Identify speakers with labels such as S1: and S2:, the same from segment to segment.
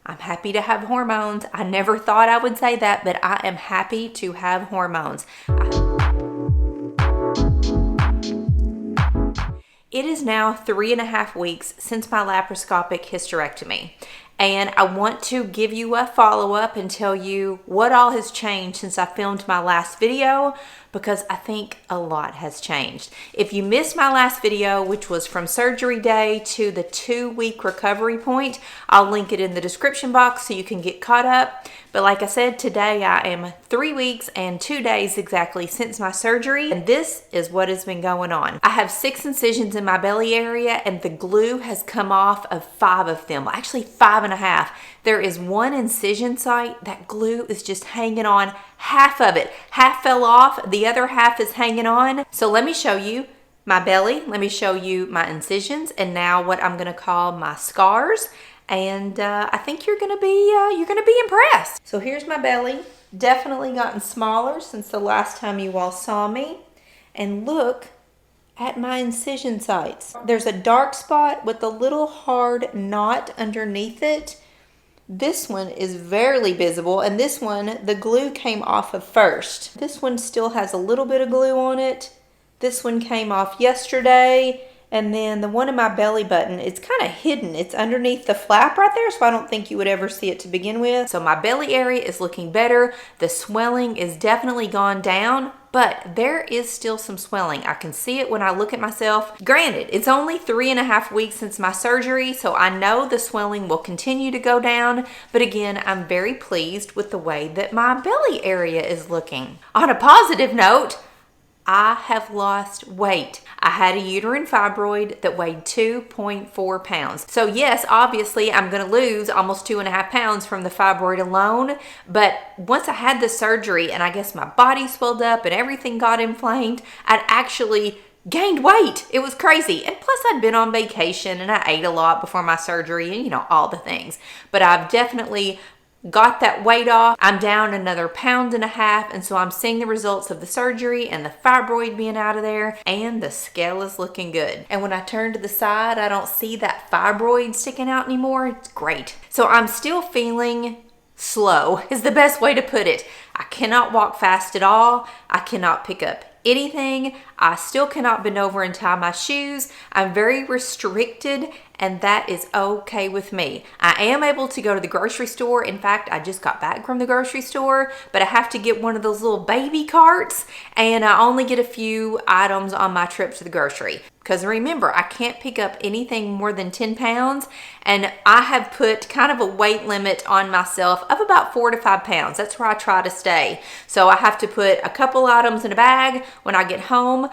S1: I'm happy to have hormones. I never thought I would say that, but I am happy to have hormones. It is now 3.5 weeks since my laparoscopic hysterectomy. And I want to give you a follow-up and tell you what all has changed since I filmed my last video, because I think a lot has changed. If you missed my last video, which was from surgery day to the 2-week recovery point, I'll link it in the description box so you can get caught up. But like I said, today I am 3 weeks and 2 days exactly since my surgery, and this is what has been going on. I have 6 incisions in my belly area, and the glue has come off of 5 of them, actually 5.5. There is 1 incision site that glue is just hanging on, half of it. Half fell off, the other half is hanging on. So let me show you my belly, let me show you my incisions, and now what I'm gonna call my scars. And I think you're gonna be impressed. So here's my belly. Definitely gotten smaller since the last time you all saw me. And look at my incision sites. There's a dark spot with a little hard knot underneath it. This one is barely visible, and this one, the glue came off of first. This one still has a little bit of glue on it. This one came off yesterday. And then the one in my belly button, it's kind of hidden. It's underneath the flap right there, so I don't think you would ever see it to begin with. So my belly area is looking better. The swelling is definitely gone down, but there is still some swelling. I can see it when I look at myself. Granted, it's only 3.5 weeks since my surgery, so I know the swelling will continue to go down. But again, I'm very pleased with the way that my belly area is looking. On a positive note, I have lost weight. I had a uterine fibroid that weighed 2.4 pounds. So yes, obviously I'm gonna lose almost 2.5 pounds from the fibroid alone. But once I had the surgery and I guess my body swelled up and everything got inflamed, I'd actually gained weight. It was crazy. And plus I'd been on vacation and I ate a lot before my surgery and all the things. But I've definitely got that weight off. I'm down another 1.5 pounds, and so I'm seeing the results of the surgery and the fibroid being out of there, and the scale is looking good. And when I turn to the side, I don't see that fibroid sticking out anymore. It's great. So I'm still feeling slow is the best way to put it. I cannot walk fast at all. I cannot pick up anything. I still cannot bend over and tie my shoes. I'm very restricted, and that is okay with me. I am able to go to the grocery store. In fact, I just got back from the grocery store, but I have to get one of those little baby carts, and I only get a few items on my trip to the grocery. Because remember, I can't pick up anything more than 10 pounds, and I have put kind of a weight limit on myself of about 4 to 5 pounds. That's where I try to stay. So I have to put a couple items in a bag. When I get home,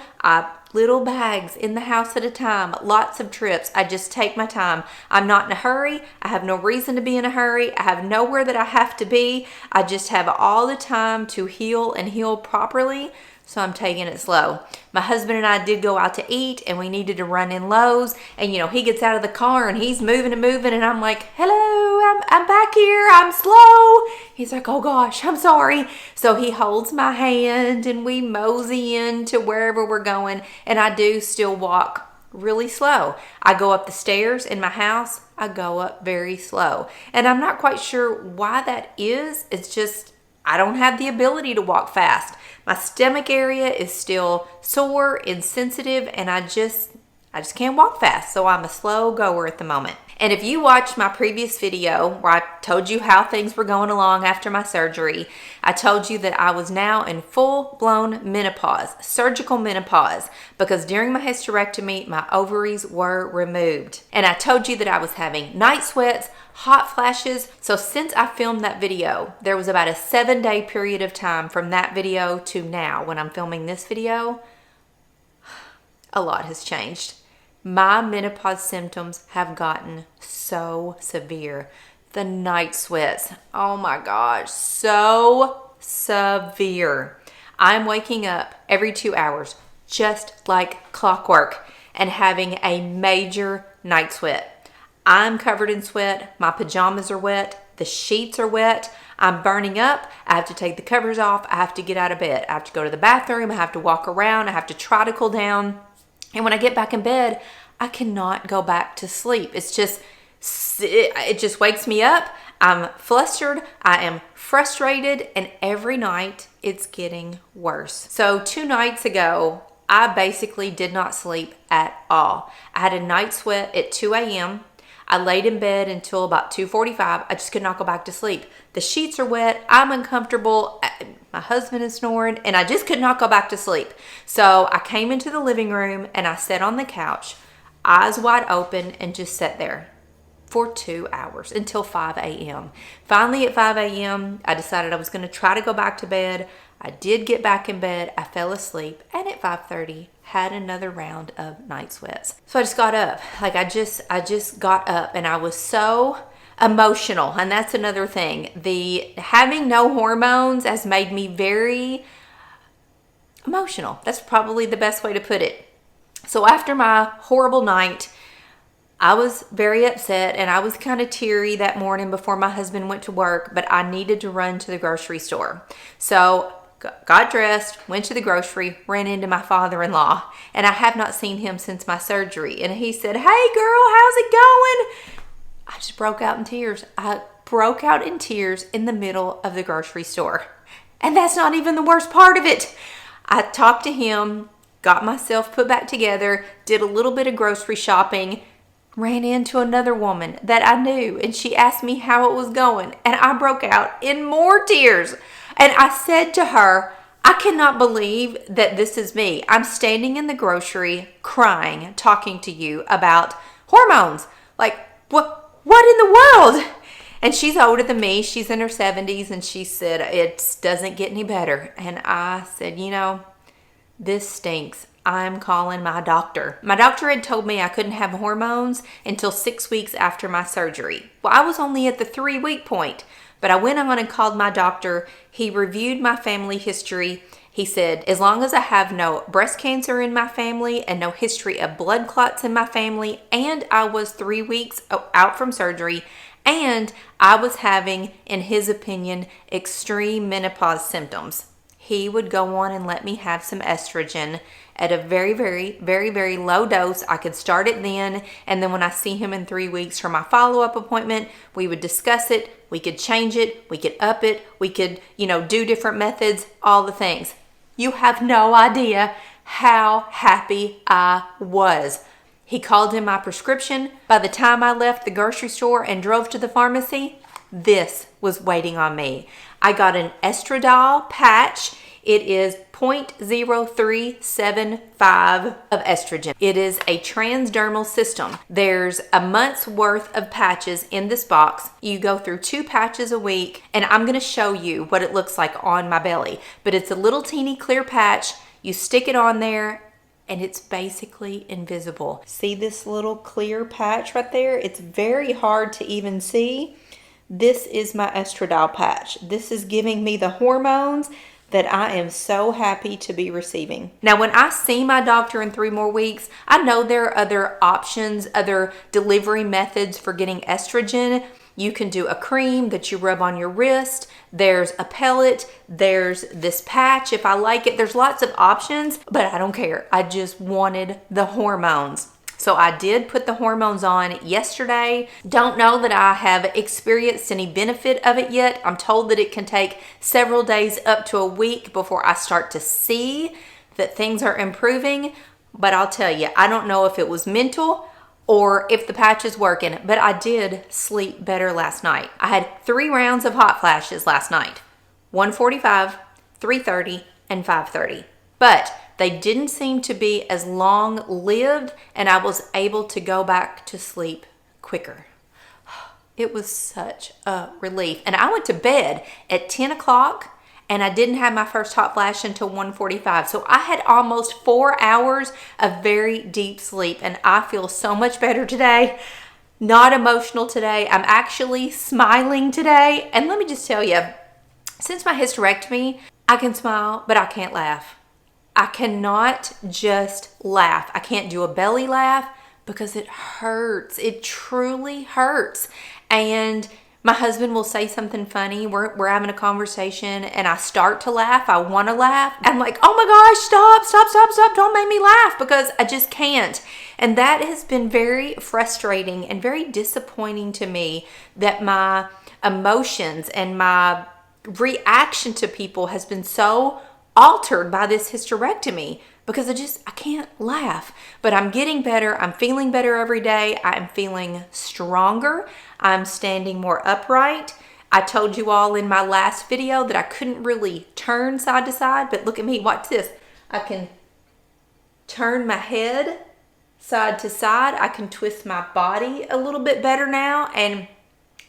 S1: little bags in the house at a time, lots of trips. I just take my time. I'm not in a hurry. I have no reason to be in a hurry. I have nowhere that I have to be. I just have all the time to heal and heal properly. So I'm taking it slow. My husband and I did go out to eat, and we needed to run in Lowe's, and he gets out of the car and he's moving and moving, and I'm like, hello, I'm back here, I'm slow. He's like, oh gosh, I'm sorry. So he holds my hand and we mosey into wherever we're going, and I do still walk really slow. I go up the stairs in my house, I go up very slow. And I'm not quite sure why that is. It's just, I don't have the ability to walk fast. My stomach area is still sore and sensitive, and I just can't walk fast. So I'm a slow goer at the moment. And if you watched my previous video where I told you how things were going along after my surgery, I told you that I was now in full-blown menopause, surgical menopause, because during my hysterectomy, my ovaries were removed. And I told you that I was having night sweats, hot flashes. So since I filmed that video, there was about a 7-day period of time from that video to now when I'm filming this video. A lot has changed. My menopause symptoms have gotten so severe. The night sweats, oh my gosh, so severe. I'm waking up every 2 hours, just like clockwork, and having a major night sweat. I'm covered in sweat, my pajamas are wet, the sheets are wet, I'm burning up, I have to take the covers off, I have to get out of bed, I have to go to the bathroom, I have to walk around, I have to try to cool down. And when I get back in bed, I cannot go back to sleep. It just wakes me up. I'm flustered, I am frustrated, and every night it's getting worse. So 2 nights ago, I basically did not sleep at all. I had a night sweat at 2 a.m. I laid in bed until about 2:45. I just could not go back to sleep. The sheets are wet. I'm uncomfortable. My husband is snoring, and I just could not go back to sleep. So I came into the living room and I sat on the couch, eyes wide open, and just sat there for 2 hours until 5 a.m. Finally, at 5 a.m., I decided I was going to try to go back to bed. I did get back in bed. I fell asleep, and at 5:30, had another round of night sweats. So I just got up. I just got up, and I was so emotional. And that's another thing. The having no hormones has made me very emotional. That's probably the best way to put it. So after my horrible night, I was very upset, and I was kind of teary that morning before my husband went to work, but I needed to run to the grocery store. So got dressed, went to the grocery, ran into my father-in-law, and I have not seen him since my surgery. And he said, "Hey girl, how's it going?" I just broke out in tears. I broke out in tears in the middle of the grocery store. And that's not even the worst part of it. I talked to him, got myself put back together, did a little bit of grocery shopping, ran into another woman that I knew, and she asked me how it was going, and I broke out in more tears. And I said to her, "I cannot believe that this is me. I'm standing in the grocery crying, talking to you about hormones. Like, what in the world?" And she's older than me. She's in her 70s, and she said, "It doesn't get any better." And I said, this stinks. I'm calling my doctor. My doctor had told me I couldn't have hormones until 6 weeks after my surgery. Well, I was only at the 3-week point, but I went on and called my doctor. He reviewed my family history. He said, as long as I have no breast cancer in my family and no history of blood clots in my family, and I was 3 weeks out from surgery, and I was having, in his opinion, extreme menopause symptoms, he would go on and let me have some estrogen at a very, very, very, very low dose. I could start it then, and then when I see him in 3 weeks for my follow-up appointment, we would discuss it, we could change it, we could up it, we could, do different methods, all the things. You have no idea how happy I was. He called in my prescription. By the time I left the grocery store and drove to the pharmacy, this was waiting on me. I got an Estradiol patch. It is 0.0375 of estrogen. It is a transdermal system. There's a month's worth of patches in this box. You go through 2 patches a week, and I'm going to show you what it looks like on my belly. But it's a little teeny clear patch. You stick it on there, and it's basically invisible. See this little clear patch right there? It's very hard to even see. This is my Estradiol patch. This is giving me the hormones that I am so happy to be receiving. Now, when I see my doctor in 3 more weeks, I know there are other options, other delivery methods for getting estrogen. You can do a cream that you rub on your wrist. There's a pellet. There's this patch if I like it. There's lots of options, but I don't care. I just wanted the hormones. So I did put the hormones on yesterday. Don't know that I have experienced any benefit of it yet. I'm told that it can take several days up to a week before I start to see that things are improving. But I'll tell you, I don't know if it was mental or if the patch is working, but I did sleep better last night. I had 3 rounds of hot flashes last night, 1:45, 3:30, and 5:30. But they didn't seem to be as long-lived, and I was able to go back to sleep quicker. It was such a relief. And I went to bed at 10 o'clock, and I didn't have my first hot flash until 1:45. So I had almost 4 hours of very deep sleep, and I feel so much better today. Not emotional today. I'm actually smiling today. And let me just tell you, since my hysterectomy, I can smile, but I can't laugh. I cannot just laugh. I can't do a belly laugh because it hurts. It truly hurts. And my husband will say something funny. We're having a conversation and I start to laugh. I want to laugh. I'm like, oh my gosh, stop. Don't make me laugh, because I just can't. And that has been very frustrating and very disappointing to me, that my emotions and my reaction to people has been so altered by this hysterectomy because I can't laugh. But I'm getting better. I'm feeling better every day. I'm feeling stronger. I'm standing more upright. I told you all in my last video that I couldn't really turn side to side, but look at me, watch this. I can turn my head side to side. I can twist my body a little bit better now, and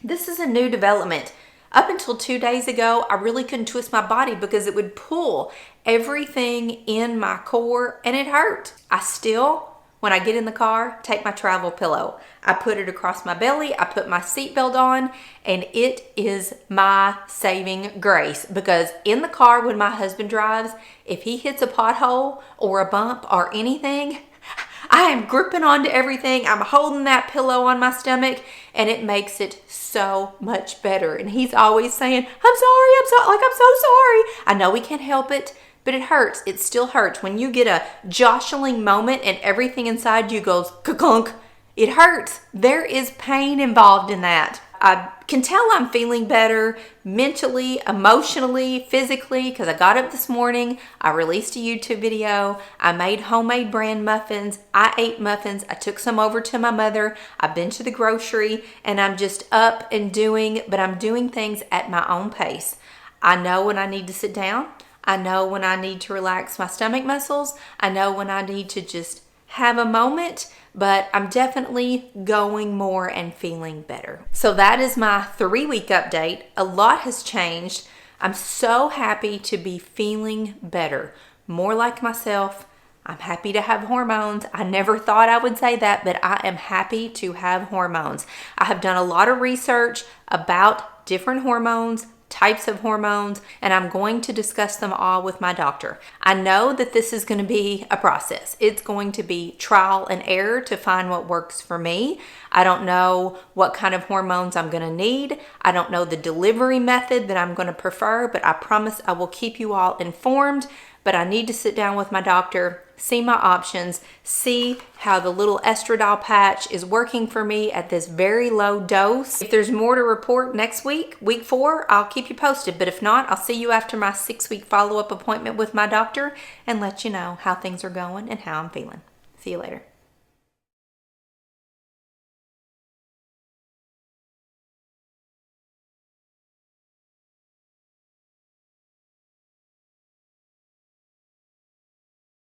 S1: this is a new development. Up until 2 days ago, I really couldn't twist my body because it would pull everything in my core and it hurt. I still, when I get in the car, take my travel pillow. I put it across my belly, I put my seatbelt on, and it is my saving grace because in the car when my husband drives, if he hits a pothole or a bump or anything, I am gripping onto everything. I'm holding that pillow on my stomach, and it makes it so much better. And he's always saying, I'm so sorry. I know we can't help it, but it hurts. It still hurts. When you get a jostling moment and everything inside you goes ka-clunk, it hurts. There is pain involved in that. I can tell I'm feeling better mentally, emotionally, physically, because I got up this morning, I released a YouTube video, I made homemade bran muffins, I ate muffins, I took some over to my mother, I've been to the grocery, and I'm just up and doing, but I'm doing things at my own pace. I know when I need to sit down, I know when I need to relax my stomach muscles, I know when I need to just have a moment, but I'm definitely going more and feeling better. So that is my 3-week update. A lot has changed. I'm so happy to be feeling better, more like myself. I'm happy to have hormones. I never thought I would say that, but I am happy to have hormones. I have done a lot of research about different hormones, types of hormones, and I'm going to discuss them all with my doctor. I know that this is going to be a process. It's going to be trial and error to find what works for me. I don't know what kind of hormones I'm going to need. I don't know the delivery method that I'm going to prefer, but I promise I will keep you all informed. But I need to sit down with my doctor, see my options, see how the little estradiol patch is working for me at this very low dose. If there's more to report next week, week 4, I'll keep you posted. But if not, I'll see you after my 6-week follow-up appointment with my doctor and let you know how things are going and how I'm feeling. See you later.